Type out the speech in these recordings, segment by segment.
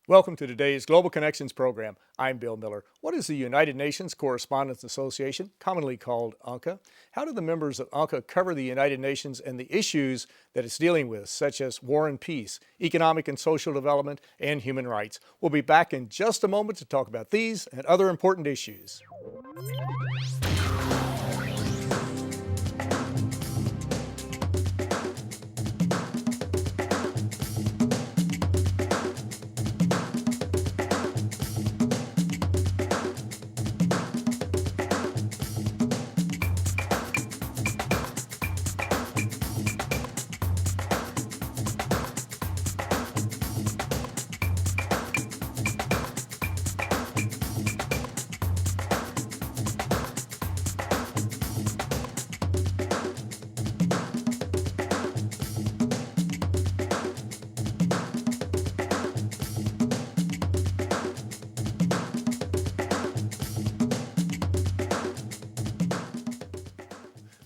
Welcome to today's Global Connections program. I'm Bill Miller. What is the United Nations Correspondents Association, commonly called UNCA? How do the members of UNCA cover the United Nations and the issues that it's dealing with, such as war and peace, economic and social development, and human rights? We'll be back in just a moment to talk about these and other important issues.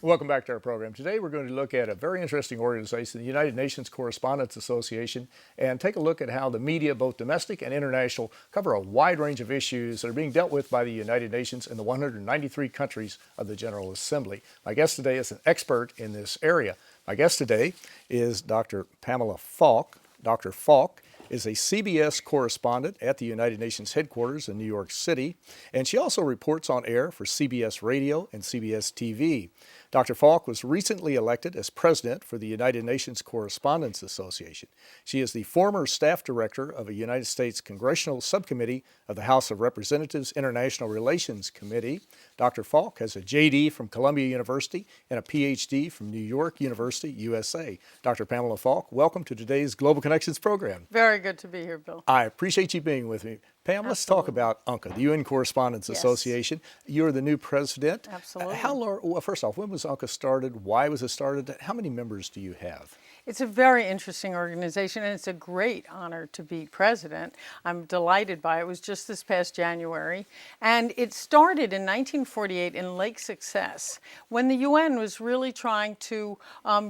Welcome back to our program. Today we're going to look at a very interesting organization, the United Nations Correspondents Association, and take a look at how the media, both domestic and international, cover a wide range of issues that are being dealt with by the United Nations and the 193 countries of the General Assembly. My guest today is an expert in this area. My guest today is Dr. Pamela Falk. Dr. Falk is a CBS correspondent at the United Nations headquarters in New York City, and she also reports on air for CBS Radio and CBS TV. Dr. Falk was recently elected as president for the United Nations Correspondents Association. She is the former staff director of a United States Congressional Subcommittee of the House of Representatives International Relations Committee. Dr. Falk has a JD from Columbia University and a PhD from New York University, USA. Dr. Pamela Falk, welcome to today's Global Connections program. Very good to be here, Bill. I appreciate you being with me. Pam, let's talk about UNCA, the UN Correspondents Association. You're the new president. Absolutely. Well, first off, when was UNCA started? Why was it started? How many members do you have? It's a very interesting organization, and it's a great honor to be president. I'm delighted by it. It was just this past January. And it started in 1948 in Lake Success, when the UN was really trying to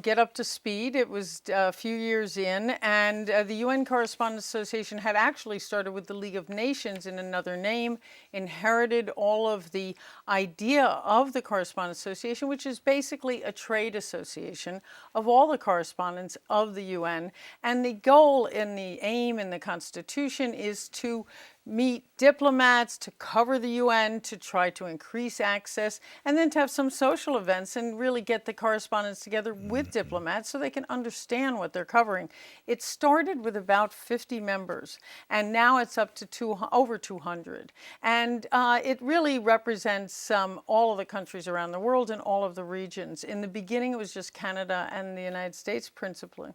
get up to speed. It was a few years in, and the UN Correspondents Association had actually started with the League of Nations in another name, inherited all of the idea of the Correspondents Association, which is basically a trade association of all the correspondents of the UN. And the goal and the aim in the Constitution is to meet diplomats, to cover the UN, to try to increase access, and then to have some social events and really get the correspondents together with diplomats so they can understand what they're covering. It started with about 50 members, and now it's up to over 200. And it really represents all of the countries around the world and all of the regions. In the beginning, it was just Canada and the United States principally.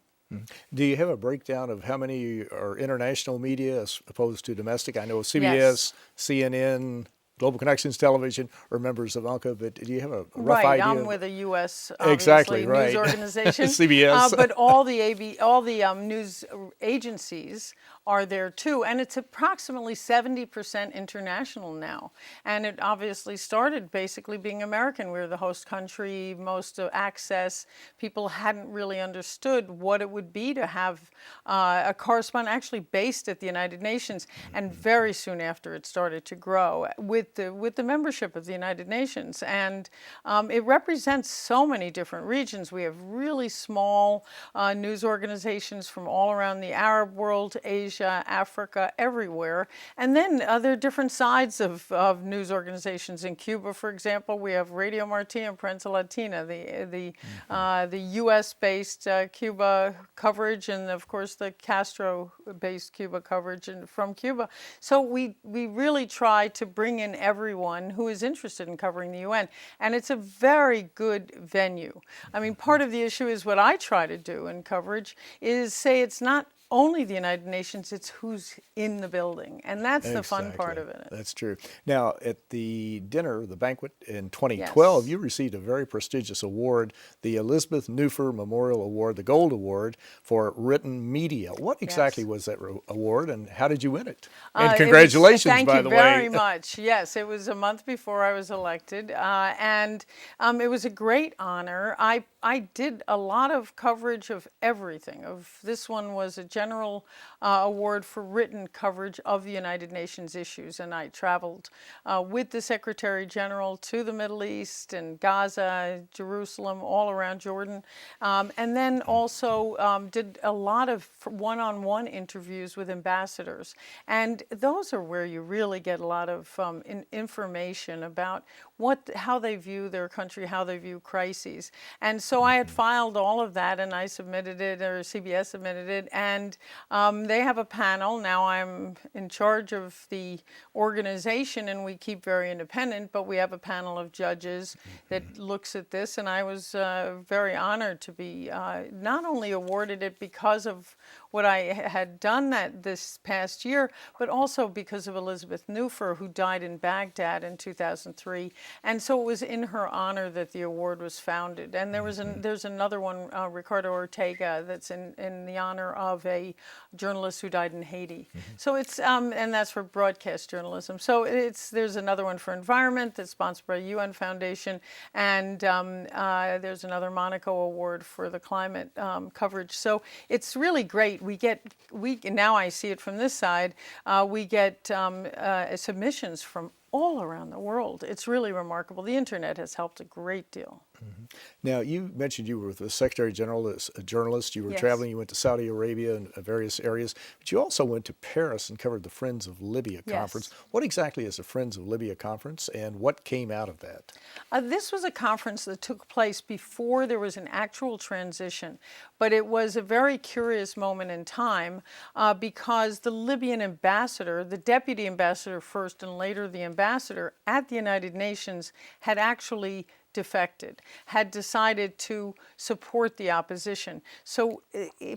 Do you have a breakdown of how many are international media as opposed to domestic? I know CBS, Yes. CNN, Global Connections Television are members of UNCA, but do you have a rough idea? I'm with a U.S. Exactly, right. news organization. CBS. But all the news agencies are there too, and it's approximately 70% international now. And it obviously started basically being American. We were the host country, most of access. People hadn't really understood what it would be to have a correspondent actually based at the United Nations. And very soon after, it started to grow with the membership of the United Nations. And it represents so many different regions. We have really small news organizations from all around the Arab world, Asia, Africa, everywhere. And then there are different sides of news organizations. In Cuba, for example, we have Radio Marti and Prensa Latina, the U.S.-based Cuba coverage, and of course the Castro-based Cuba coverage from Cuba. So we really try to bring in everyone who is interested in covering the UN. And it's a very good venue. I mean, part of the issue is what I try to do in coverage is say it's not only the United Nations, it's who's in the building. And that's the fun part of it. That's true. Now, at the dinner, the banquet in 2012, Yes. you received a very prestigious award, the Elizabeth Newfer Memorial Award, the Gold Award for Written Media. What exactly was that award, and how did you win it? And congratulations, by the way. Thank you very much. Yes, it was a month before I was elected, and it was a great honor. I did a lot of coverage of everything. This one was a General Award for written coverage of the United Nations issues. And I traveled with the Secretary General to the Middle East and Gaza, Jerusalem, all around Jordan. And then also did a lot of one-on-one interviews with ambassadors. And those are where you really get a lot of information about how they view their country, how they view crises. And so I had filed all of that, and I submitted it, or CBS submitted it, and they have a panel. Now I'm in charge of the organization, and we keep very independent, but we have a panel of judges that looks at this, and I was very honored to be not only awarded it because of what I had done this past year, but also because of Elizabeth Newfer, who died in Baghdad in 2003. And so it was in her honor that the award was founded. And there's another one, Ricardo Ortega, that's in the honor of a journalist who died in Haiti. So it's, and that's for broadcast journalism. So there's another one for environment that's sponsored by UN Foundation. And there's another Monaco Award for the climate coverage. So it's really great. Now I see it from this side, we get submissions from all around the world. It's really remarkable. The internet has helped a great deal. Now, you mentioned you were with the Secretary General as a journalist. You were Yes. traveling. You went to Saudi Arabia and various areas. But you also went to Paris and covered the Friends of Libya Yes. conference. What exactly is the Friends of Libya conference, and what came out of that? This was a conference that took place before there was an actual transition, but it was a very curious moment in time because the Libyan ambassador, the deputy ambassador first and later the ambassador at the United Nations, had actually defected, had decided to support the opposition. So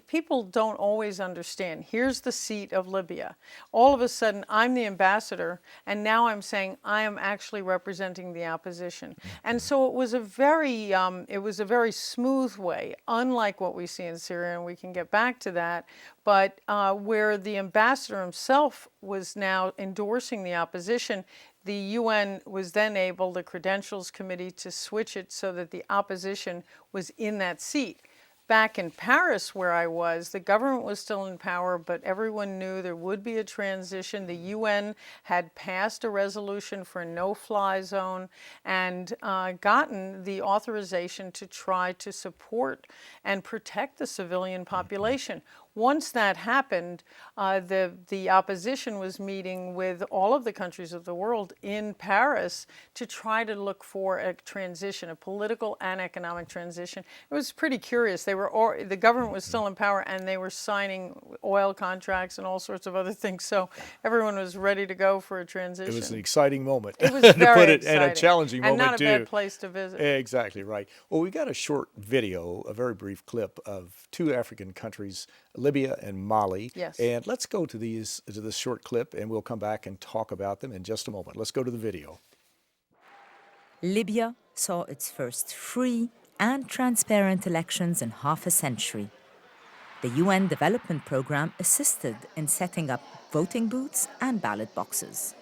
people don't always understand. Here's the seat of Libya. All of a sudden, I'm the ambassador, and now I'm saying I am actually representing the opposition. And so it was a very smooth way, unlike what we see in Syria, and we can get back to that, but where the ambassador himself was now endorsing the opposition. The UN was then able, the Credentials Committee, to switch it so that the opposition was in that seat. Back in Paris, where I was, the government was still in power, but everyone knew there would be a transition. The UN had passed a resolution for a no-fly zone and gotten the authorization to try to support and protect the civilian population. Once that happened, the opposition was meeting with all of the countries of the world in Paris to try to look for a transition, a political and economic transition. It was pretty curious. The government was still in power, and they were signing oil contracts and all sorts of other things. So everyone was ready to go for a transition. It was an exciting moment. It was to very put it, exciting. and a challenging and moment, too. not a bad place to visit. Exactly right. Well, we got a short video, a very brief clip of two African countries, Libya and Mali. Yes. And let's go to this short clip, and we'll come back and talk about them in just a moment. Let's go to the video. Libya saw its first free and transparent elections in half a century. The UN Development Programme assisted in setting up voting booths and ballot boxes.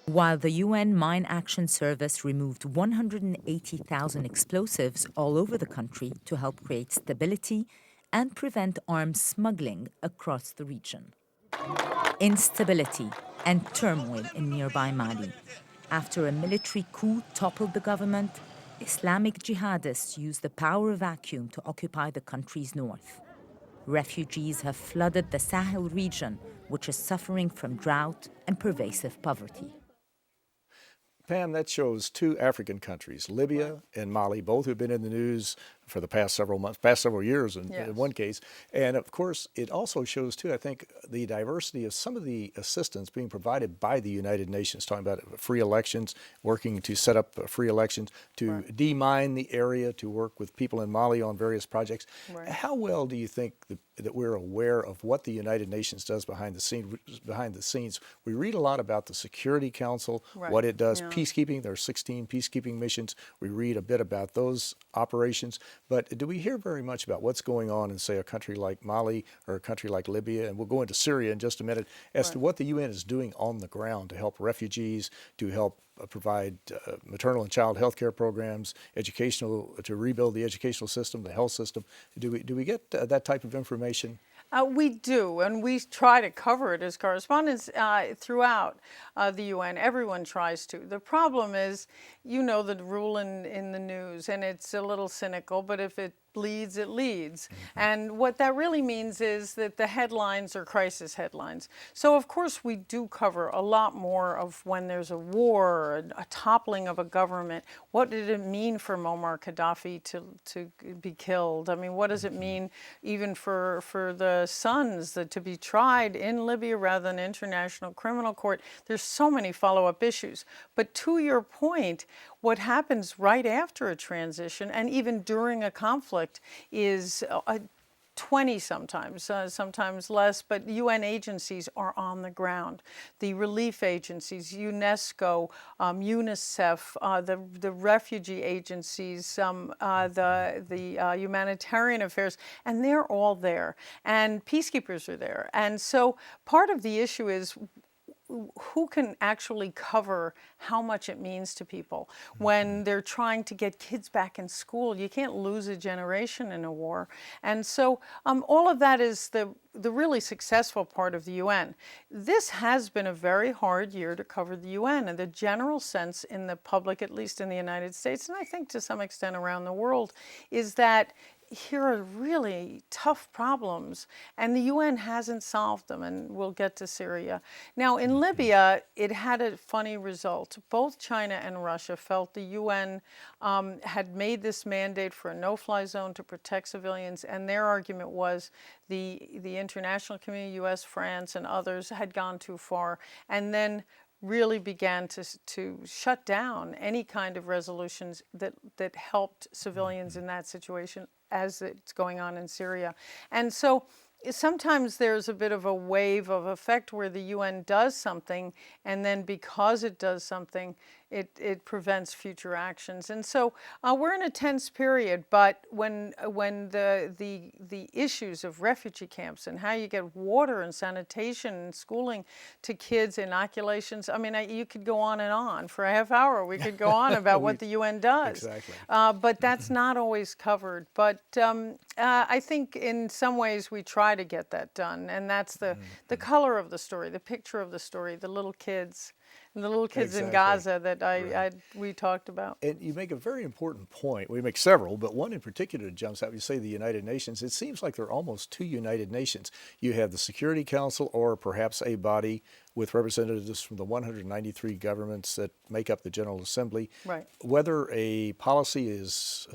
While the UN Mine Action Service removed 180,000 explosives all over the country to help create stability and prevent arms smuggling across the region. Instability and turmoil in nearby Mali. After a military coup toppled the government, Islamic jihadists used the power vacuum to occupy the country's north. Refugees have flooded the Sahel region, which is suffering from drought and pervasive poverty. Pam, that shows two African countries, Libya and Mali, both who've been in the news for the past several months, past several years in one case. And of course, it also shows too, I think, the diversity of some of the assistance being provided by the United Nations, talking about free elections, working to set up free elections, to demine the area, to work with people in Mali on various projects. Right. How well do you think that we're aware of what the United Nations does behind the scenes? We read a lot about the Security Council, what it does, peacekeeping. There are 16 peacekeeping missions. We read a bit about those operations. But do we hear very much about what's going on in, say, a country like Mali or a country like Libya, and we'll go into Syria in just a minute, as to what the UN is doing on the ground to help refugees, to help provide maternal and child health care programs, educational, to rebuild the educational system, the health system. Do we get that type of information? We do, and we try to cover it as correspondents throughout the UN. Everyone tries to. The problem is, you know, the rule in the news, and it's a little cynical, but if it bleeds, it leads. And what that really means is that the headlines are crisis headlines. So, of course, we do cover a lot more of when there's a war, a toppling of a government. What did it mean for Muammar Gaddafi to be killed? I mean, what does it mean even for the sons to be tried in Libya rather than International Criminal Court? There's so many follow-up issues. But to your point, what happens right after a transition and even during a conflict is 20 sometimes, sometimes less, but UN agencies are on the ground. The relief agencies, UNESCO, UNICEF, the refugee agencies, the humanitarian affairs, and they're all there. And peacekeepers are there. And so part of the issue is who can actually cover how much it means to people when they're trying to get kids back in school. You can't lose a generation in a war. And so all of that is the really successful part of the UN. This has been a very hard year to cover the UN, and the general sense in the public, at least in the United States, and I think to some extent around the world, is that here are really tough problems, and the UN hasn't solved them, and we'll get to Syria. Now, in Libya, it had a funny result. Both China and Russia felt the UN had made this mandate for a no-fly zone to protect civilians, and their argument was the international community, US, France, and others had gone too far, and then really began to shut down any kind of resolutions that helped civilians in that situation as it's going on in Syria. And so sometimes there's a bit of a wave of effect where the UN does something, and then because it does something, it prevents future actions. And so we're in a tense period, but when the issues of refugee camps and how you get water and sanitation and schooling to kids, inoculations, I mean, you could go on and on. For a half hour, we could go on about what the UN does. Exactly. But that's not always covered. But I think in some ways we try to get that done, and that's the color of the story, the picture of the story, the little kids. The little kids in Gaza that we talked about. And you make a very important point. We make several, but one in particular jumps out. You say the United Nations. It seems like there are almost two United Nations. You have the Security Council, or perhaps a body with representatives from the 193 governments that make up the General Assembly. Right. Whether a policy is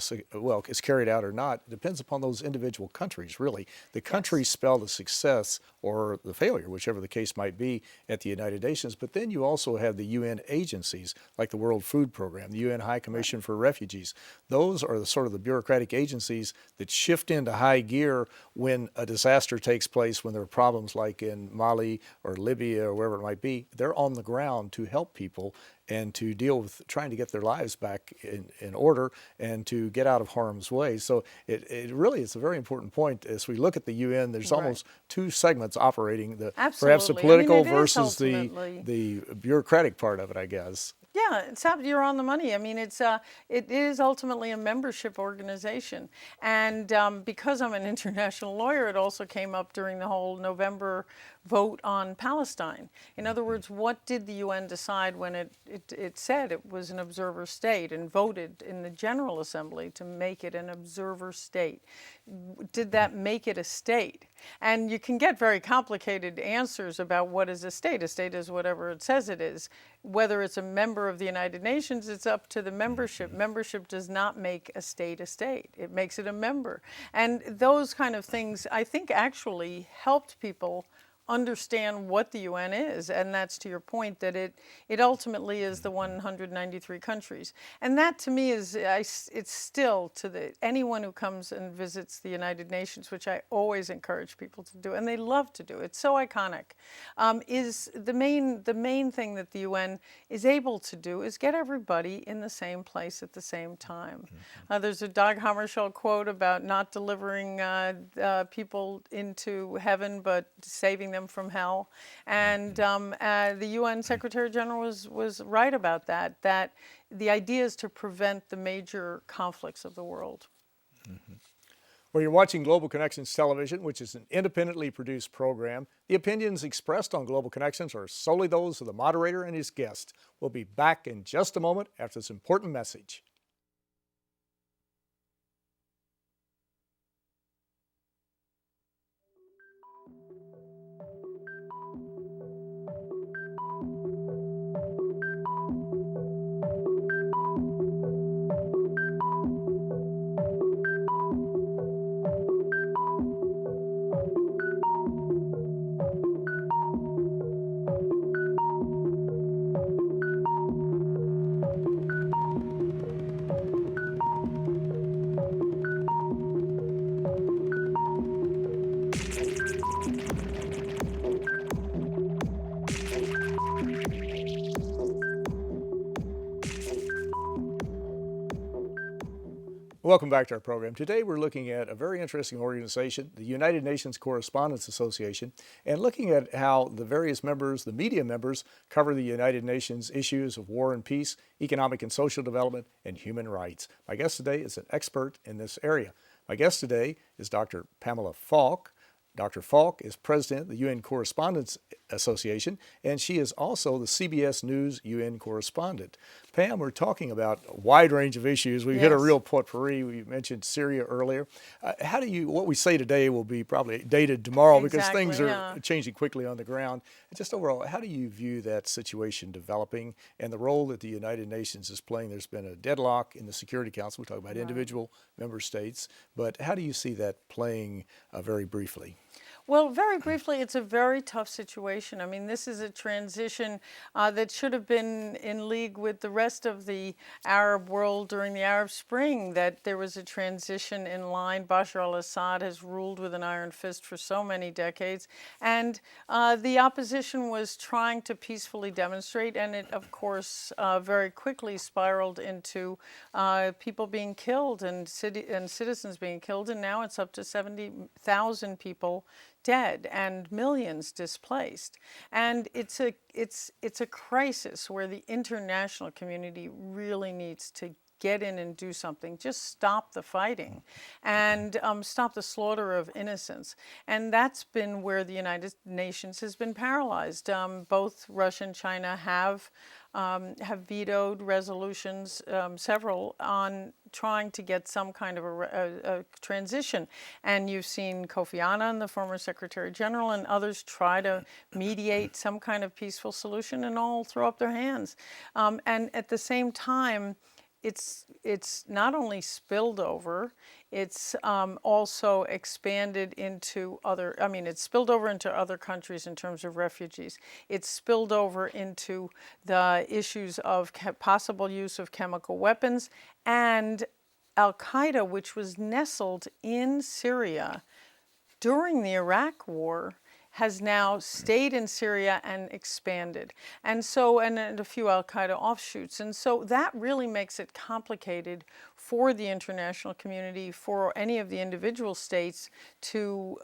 carried out or not depends upon those individual countries, really. The countries spell the success or the failure, whichever the case might be, at the United Nations. But then you also have the UN agencies, like the World Food Program, the UN High Commission for Refugees. Those are the sort of the bureaucratic agencies that shift into high gear when a disaster takes place, when there are problems like in Mali or Libya or wherever it might be. They're on the ground to help people and to deal with trying to get their lives back in order and to get out of harm's way. So it really is a very important point. As we look at the UN, there's almost two segments operating, perhaps the political versus the bureaucratic part of it, I guess. Yeah, you're on the money. I mean, it is ultimately a membership organization. And because I'm an international lawyer, it also came up during the whole November vote on Palestine. In other words, what did the UN decide when it said it was an observer state and voted in the General Assembly to make it an observer state? Did that make it a state? And you can get very complicated answers about what is a state. A state is whatever it says it is. Whether it's a member of the United Nations, it's up to the membership. Membership does not make a state a state. It makes it a member. And those kind of things, I think, actually helped people understand what the UN is, and that's to your point that it ultimately is the 193 countries, and that to me is it's still to anyone who comes and visits the United Nations, which I always encourage people to do, and they love to do. It's so iconic. Is the main thing that the UN is able to do is get everybody in the same place at the same time. There's a Dag Hammarskjöld quote about not delivering people into heaven, but saving them kingdom from hell. And the UN Secretary General was right about that, that the idea is to prevent the major conflicts of the world. Well, you're watching Global Connections Television, which is an independently produced program. The opinions expressed on Global Connections are solely those of the moderator and his guest. We'll be back in just a moment after this important message. Welcome back to our program. Today we're looking at a very interesting organization, the United Nations Correspondents Association, and looking at how the various members, the media members, cover the United Nations issues of war and peace, economic and social development, and human rights. My guest today is an expert in this area. My guest today is Dr. Pamela Falk. Dr. Falk is president of the UN Correspondents Association, and she is also the CBS News UN correspondent. Pam, we're talking about a wide range of issues. We've hit a real potpourri. We mentioned Syria earlier. What we say today will be probably dated tomorrow because things are changing quickly on the ground. Just overall, how do you view that situation developing and the role that the United Nations is playing? There's been a deadlock in the Security Council. We talk about individual member states, but how do you see that playing very briefly? Well, very briefly, it's a very tough situation. I mean, this is a transition that should have been in league with the rest of the Arab world during the Arab Spring, that there was a transition in line. Bashar al-Assad has ruled with an iron fist for so many decades, and the opposition was trying to peacefully demonstrate, and it, of course, very quickly spiraled into people being killed and citizens being killed, and now it's up to 70,000 people dead and millions displaced. And it's a crisis where the international community really needs to get in and do something. Just stop the fighting and stop the slaughter of innocents. And that's been where the United Nations has been paralyzed. Both Russia and China have vetoed resolutions, several, on trying to get some kind of a transition. And you've seen Kofi Annan, the former Secretary General, and others try to mediate some kind of peaceful solution, and all throw up their hands. And at the same time, it's not only spilled over, it's also expanded into other, it's spilled over into other countries in terms of refugees. It's spilled over into the issues of possible use of chemical weapons, and Al-Qaeda, which was nestled in Syria during the Iraq War, has now stayed in Syria and expanded. And so, and a few Al-Qaeda offshoots. And so that really makes it complicated for the international community, for any of the individual states to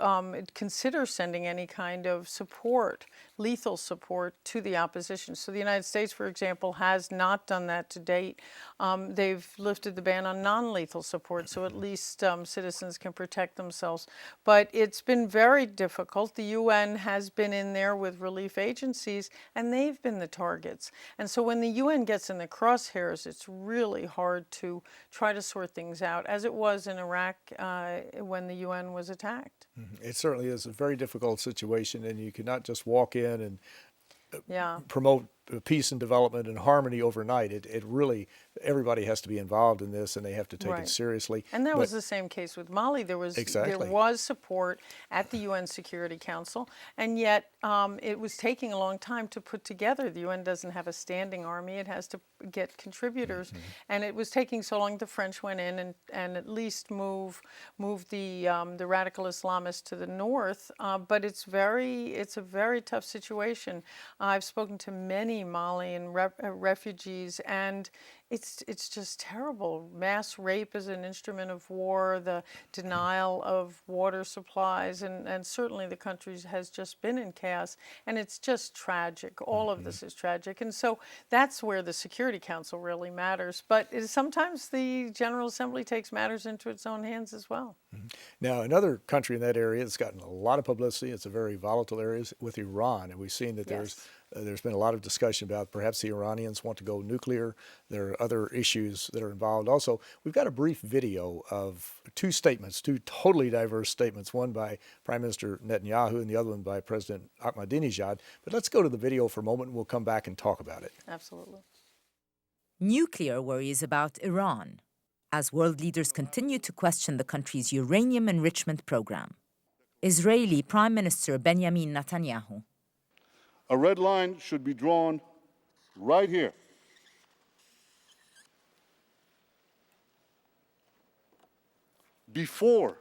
consider sending any kind of support, lethal support, to the opposition. So the United States, for example, has not done that to date. They've lifted the ban on non-lethal support, so at least citizens can protect themselves. But it's been very difficult. The UN has been in there with relief agencies, and they've been the targets. And so when the UN gets in the crosshairs, it's really hard to try to sort things out, as it was in Iraq when the UN was attacked. It certainly is a very difficult situation, and you cannot just walk in and promote peace and development and harmony overnight. It really, everybody has to be involved in this, and they have to take it seriously. And that was the same case with Mali. There was support at the UN Security Council, and yet it was taking a long time to put together. The UN doesn't have a standing army. It has to get contributors, and it was taking so long. The French went in and at least moved the radical Islamists to the north, but it's a very tough situation. I've spoken to many many Malian refugees, and it's just terrible. Mass rape is an instrument of war, the denial of water supplies, and certainly the country has just been in chaos, and it's just tragic. All of this is tragic, and so that's where the Security Council really matters. But sometimes the General Assembly takes matters into its own hands as well. Now, another country in that area that's gotten a lot of publicity, it's a very volatile area, is with Iran. And we've seen that Yes. there's been a lot of discussion about perhaps the Iranians want to go nuclear. There are other issues that are involved. Also, we've got a brief video of two statements, two totally diverse statements, one by Prime Minister Netanyahu and the other one by President Ahmadinejad. But let's go to the video for a moment and we'll come back and talk about it. Absolutely. Nuclear worries about Iran, as world leaders continue to question the country's uranium enrichment program. Israeli Prime Minister Benjamin Netanyahu. A red line should be drawn right here. Before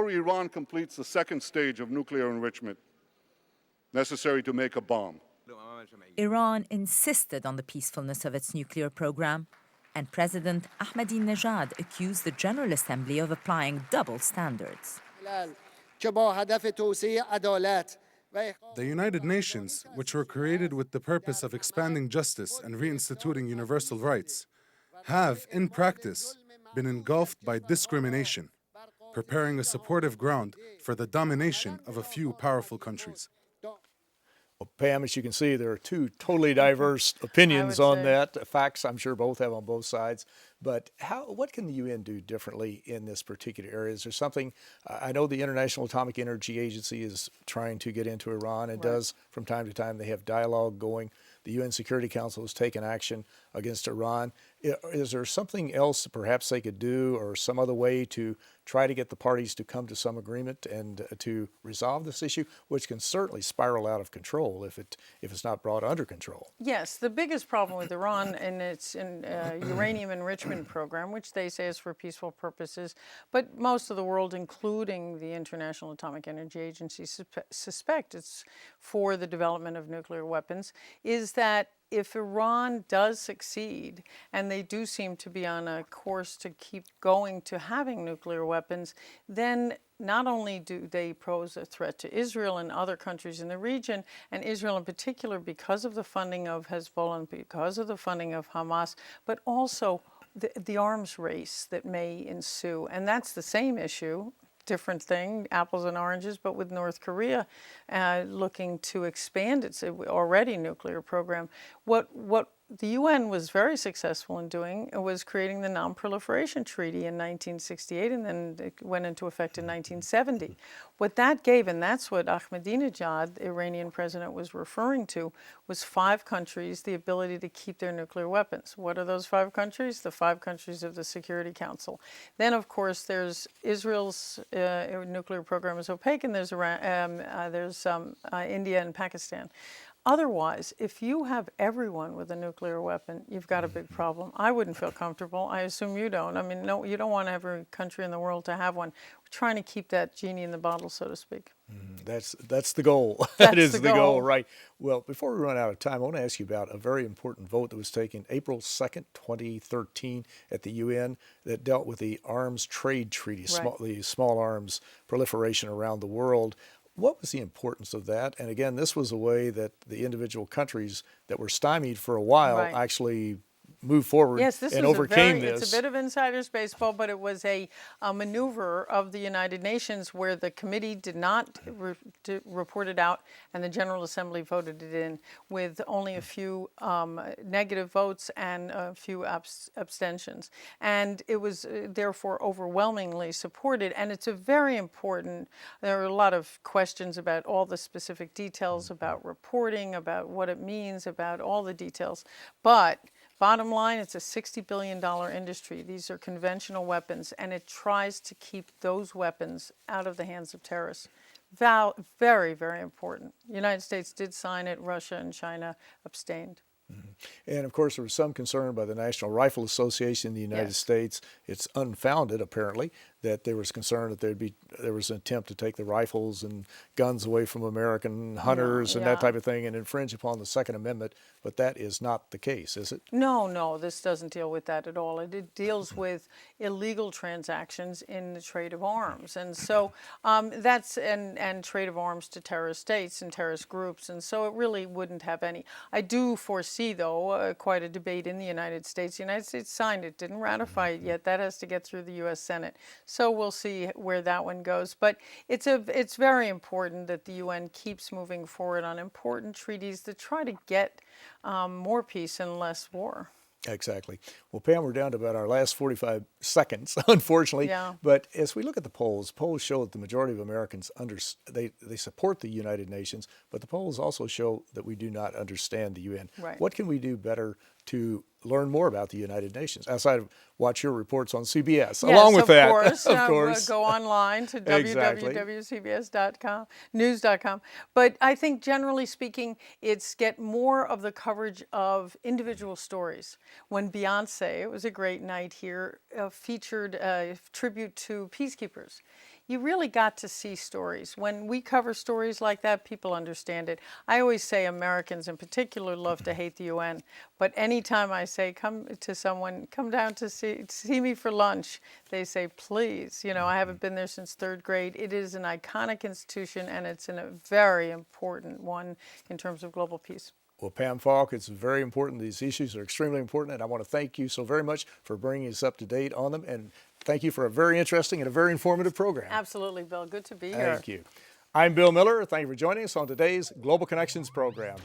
Iran completes the second stage of nuclear enrichment necessary to make a bomb. Iran insisted on the peacefulness of its nuclear program, and President Ahmadinejad accused the General Assembly of applying double standards. The United Nations, which were created with the purpose of expanding justice and reinstituting universal rights, have, in practice, been engulfed by discrimination, preparing a supportive ground for the domination of a few powerful countries. Well, Pam, as you can see, there are two totally diverse opinions on say. that. Facts, I'm sure both have on both sides. But what can the UN do differently in this particular area? Is there something? I know the International Atomic Energy Agency is trying to get into Iran and does from time to time. They have dialogue going. The UN Security Council has taken action against Iran. Is there something else that perhaps they could do, or some other way to try to get the parties to come to some agreement and to resolve this issue, which can certainly spiral out of control if it's not brought under control? Yes, the biggest problem with Iran and its uranium enrichment program, which they say is for peaceful purposes, but most of the world, including the International Atomic Energy Agency, suspect it's for the development of nuclear weapons, is that if Iran does succeed, and they do seem to be on a course to keep going to having nuclear weapons, then not only do they pose a threat to Israel and other countries in the region, and Israel in particular because of the funding of Hezbollah and because of the funding of Hamas, but also the arms race that may ensue. And that's the same issue. Different thing, apples and oranges, but with North Korea looking to expand its already nuclear program. What the UN was very successful in doing was creating the Non-Proliferation Treaty in 1968, and then it went into effect in 1970. What that gave, and that's what Ahmadinejad, the Iranian president, was referring to, was 5 countries the ability to keep their nuclear weapons. What are those 5 countries? The 5 countries of the Security Council. Then, of course, there's Israel's nuclear program is opaque, and there's India and Pakistan. Otherwise, if you have everyone with a nuclear weapon, you've got a big problem. I wouldn't feel comfortable. I assume you don't. I mean, no, you don't want every country in the world to have one. We're trying to keep that genie in the bottle, so to speak. That's the goal. That's That is the the goal, goal. right? Well, before we run out of time, I want to ask you about a very important vote that was taken April 2nd, 2013 at the UN that dealt with the Arms Trade Treaty, the small arms proliferation around the world. What was the importance of that? And again, this was a way that the individual countries that were stymied for a while Right. actually moved forward Yes, this and was overcame it's this. a bit of insider's baseball, but it was a maneuver of the United Nations where the committee did not report it out, and the General Assembly voted it in with only a few negative votes and a few abstentions. And it was therefore overwhelmingly supported, and it's a very important, there are a lot of questions about all the specific details about reporting, about what it means, about all the details, but bottom line, it's a $60 billion industry. These are conventional weapons, and it tries to keep those weapons out of the hands of terrorists. Very, very important. The United States did sign it. Russia and China abstained. And of course, there was some concern by the National Rifle Association in the United Yes. States. It's unfounded, apparently, that there was concern that there was an attempt to take the rifles and guns away from American hunters and that yeah. type of thing and infringe upon the Second Amendment. But that is not the case, is it? No, no, this doesn't deal with that at all. It deals with illegal transactions in the trade of arms, and so that's and trade of arms to terrorist states and terrorist groups, and so it really wouldn't have any. I do foresee, though, quite a debate in the United States. The United States signed it, didn't ratify it yet. That has to get through the U.S. Senate, so we'll see where that one goes. But it's very important that the UN keeps moving forward on important treaties that try to get more peace and less war. Exactly. Well, Pam, we're down to about our last 45 seconds, unfortunately. Yeah. But as we look at the polls show that the majority of Americans they support the United Nations, but the polls also show that we do not understand the UN. Right. What can we do better to learn more about the United Nations outside of watch your reports on CBS? Along with that, of course. Go online to Exactly. www.cbs.com, news.com. But I think generally speaking, it's get more of the coverage of individual stories. When Beyonce, it was a great night here, featured a tribute to peacekeepers. You really got to see stories. When we cover stories like that, people understand it. I always say Americans in particular love to hate the UN, but anytime I say come down to see me for lunch, they say, please. You know, I haven't been there since third grade. It is an iconic institution, and it's a very important one in terms of global peace. Well, Pam Falk, it's very important. These issues are extremely important, and I want to thank you so very much for bringing us up to date on them. And thank you for a very interesting and a very informative program. Absolutely, Bill. Good to be here. Thank you. I'm Bill Miller. Thank you for joining us on today's Global Connections program.